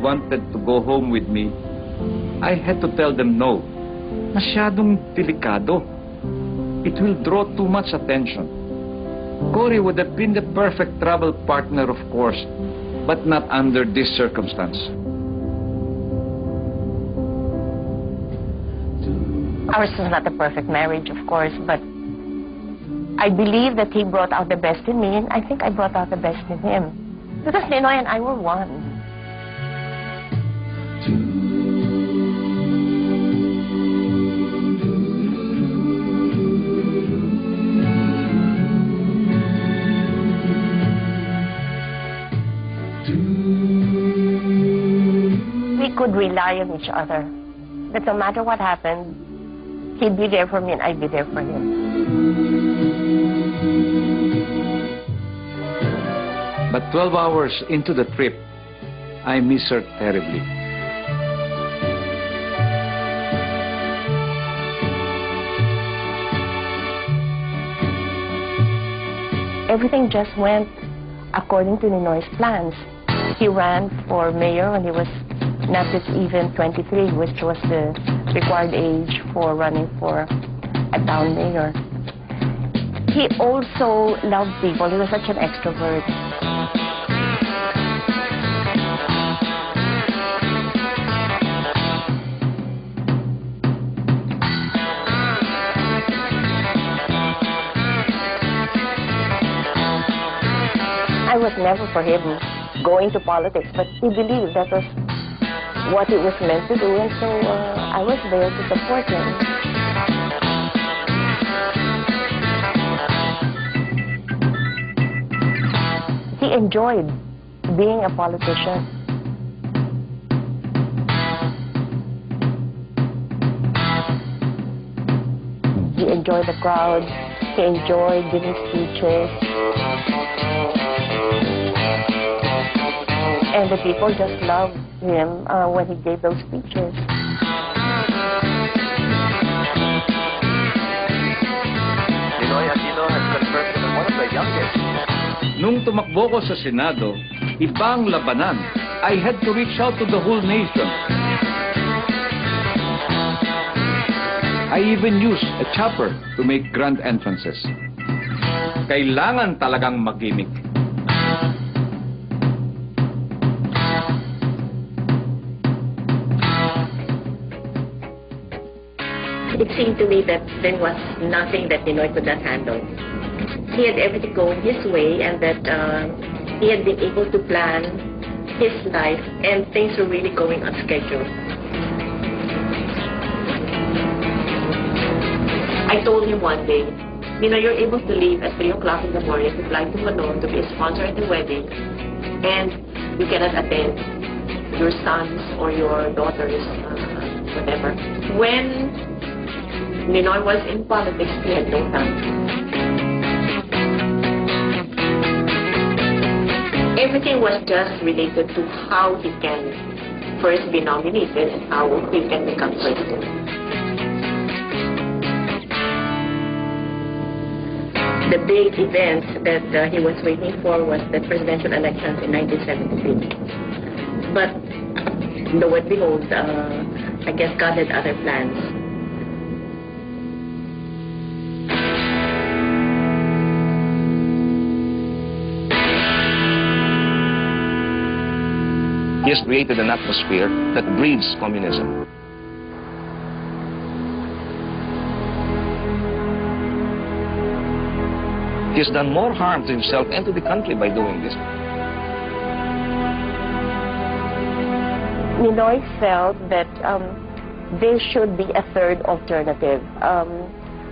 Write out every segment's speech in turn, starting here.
wanted to go home with me, I had to tell them no. Masyadong delikado. It will draw too much attention. Cory would have been the perfect travel partner, of course, but not under this circumstance. Ours was not a perfect marriage, of course, but I believe that he brought out the best in me, and I think I brought out the best in him. Because Ninoy and I were one. We could rely on each other. That no matter what happened, he'd be there for me and I'd be there for him. But 12 hours into the trip, I miss her terribly. Everything just went according to Ninoy's plans. He ran for mayor when he was not yet even 23, which was the required age for running for a town mayor. He also loved people. He was such an extrovert. I was never for him going to politics, but he believed that was what he was meant to do, and so I was there to support him. He enjoyed being a politician. He enjoyed the crowd. He enjoyed giving speeches. And the people just loved him when he gave those speeches. Ninoy Aquino has confirmed that one of the youngest. Nung tumakbo ko sa Senado, ibang labanan. I had to reach out to the whole nation. I even used a chopper to make grand entrances. Kailangan talagang mag-gimmick. It seemed to me that there was nothing that Ninoy could not handle. He had everything going his way, and that he had been able to plan his life, and things were really going on schedule. I told him one day, Ninoy, you're able to leave at 3 o'clock in the morning to fly to Manila to be a sponsor at the wedding, and you cannot attend your sons or your daughters, whatever. When Ninoy was in politics, he had no time. Everything was just related to how he can first be nominated and how he can become president. The big event that he was waiting for was the presidential elections in 1973. But lo and behold, I guess God had other plans. He has created an atmosphere that breeds communism. He has done more harm to himself and to the country by doing this. Ninoy felt that there should be a third alternative.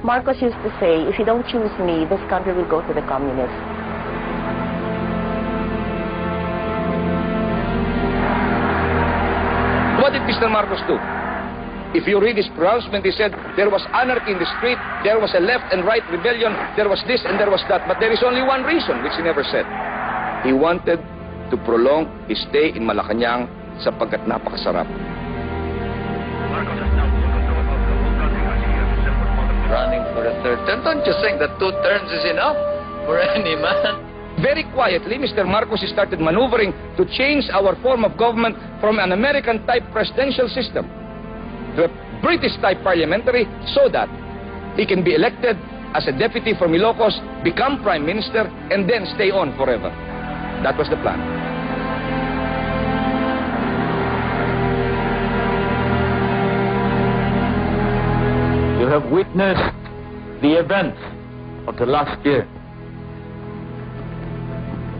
Marcos used to say, if you don't choose me, this country will go to the communists. What did Mr. Marcos do? If you read his pronouncement, he said there was anarchy in the street, there was a left and right rebellion, there was this and there was that, but there is only one reason, which he never said. He wanted to prolong his stay in Malacanang sapagkat napakasarap. Running for a third term. Don't you think that 2 terms is enough for any man? Very quietly, Mr. Marcos started maneuvering to change our form of government from an American-type presidential system to a British-type parliamentary so that he can be elected as a deputy from Ilocos, become prime minister, and then stay on forever. That was the plan. You have witnessed the events of the last year.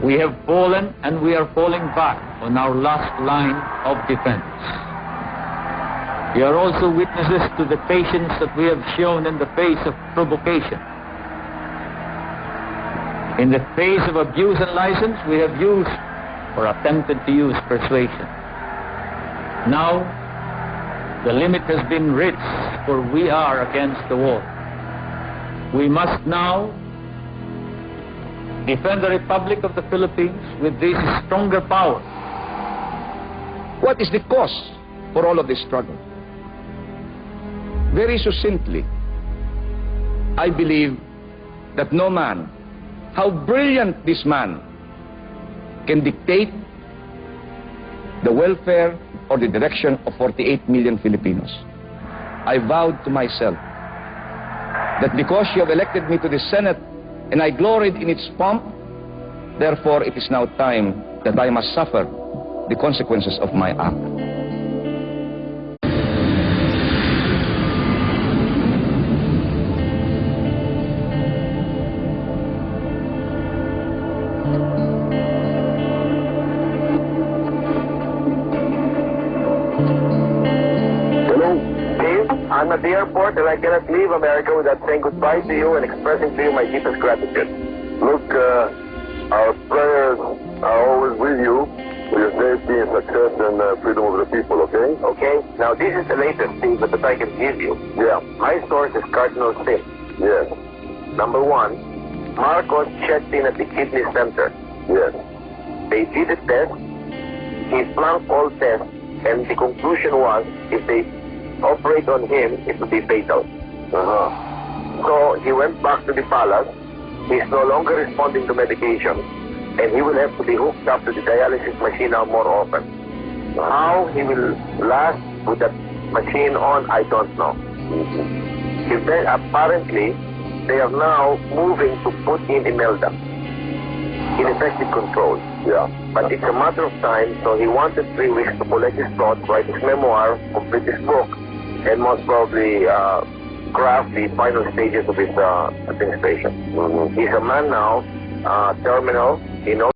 We have fallen and we are falling back on our last line of defense. We are also witnesses to the patience that we have shown in the face of provocation. In the face of abuse and license, we have used or attempted to use persuasion. Now, the limit has been reached, for we are against the wall. We must now defend the Republic of the Philippines with this stronger power. What is the cause for all of this struggle? Very succinctly, I believe that no man, how brilliant this man, can dictate the welfare or the direction of 48 million Filipinos. I vowed to myself that because you have elected me to the Senate and I gloried in its pomp, therefore it is now time that I must suffer the consequences of my act. I'm at the airport and I cannot leave America without saying goodbye to you and expressing to you my deepest gratitude. Look, our prayers are always with you for your safety and success and freedom of the people, okay? Okay? Now this is the latest thing that I can give you. Yeah. My source is Cardinal Sin. Yes. Number one, Marcos checked in at the kidney center. Yes. They did a test. He flunked all tests and the conclusion was if they operate on him, it would be fatal. So he went back to the palace. He's no longer responding to medication, and he will have to be hooked up to the dialysis machine now more often. How he will last with that machine on, I don't know. Apparently, they are now moving to put in Imelda in effective control. Yeah. But it's a matter of time, so he wanted 3 weeks to collect his thoughts, write his memoir, complete his book, and most probably craft the final stages of his administration. He's a man now, terminal, he knows